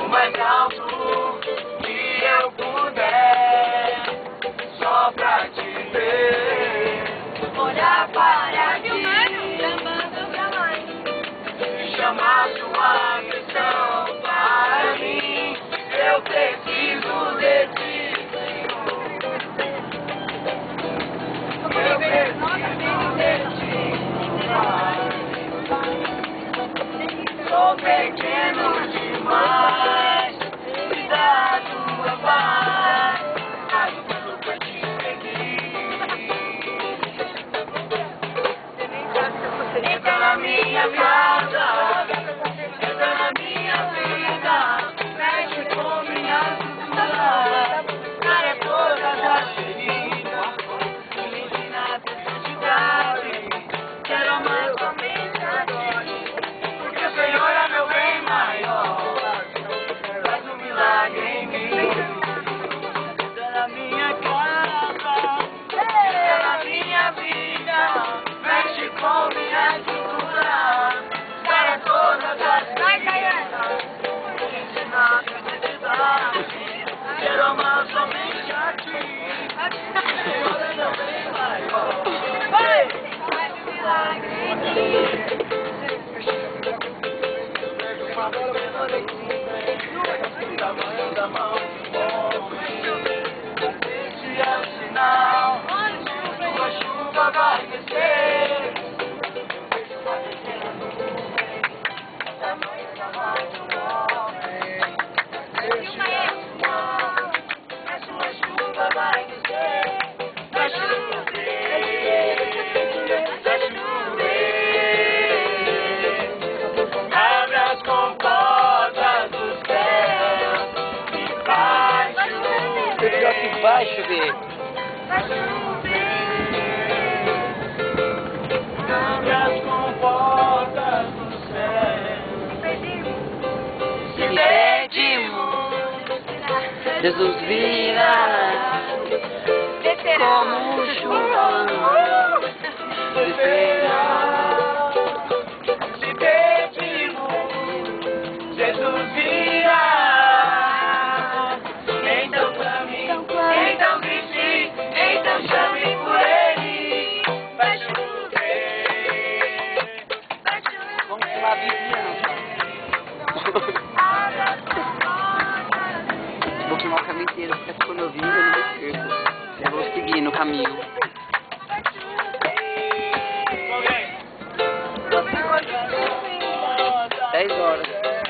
o mais alto que eu puder, só pra te ver, olhar para ti e chamar sua atenção para mim. Eu preciso de ti, eu preciso de ti, Pai. Sou pequeno demais, me dá tua paz, faz tudo pra te seguir. Entra na minha casa, entra na minha vida, mexe com minha cultura, cara toda da ferida, me ensina a ter santidade, quero amar somente a ti, porque o Senhor é meu bem maior, faz um milagre em mim. Entra na minha casa, entra na minha vida, mexe com minha cultura, cara toda da ferida, me ensina a ter santidade, quero amar somente a ti, o Senhor é meu bem maior, faz um milagre em mim. O tamanho da mão de um homem, esse é o sinal, sua chuva vai descer. Uma pequena nuvem, o tamanho da mão de um homem, esse é o sinal, a sua chuva vai descer. Vai chover, vai chover. Abre as comportas do céu e vai chover. Que vai chover. Vai chover. Abre as comportas do céu. Se pedimos, Jesus virá como chuva, descerá. Se pedimos, Jesus virá. Então clame, então grite, então chame por ele. Vai chover, vai chover. vamos chamar a vizinhança. Vou filmar o caminho inteiro, porque quando eu vim eu não me perco. Eu vou seguir no caminho. 10 horas.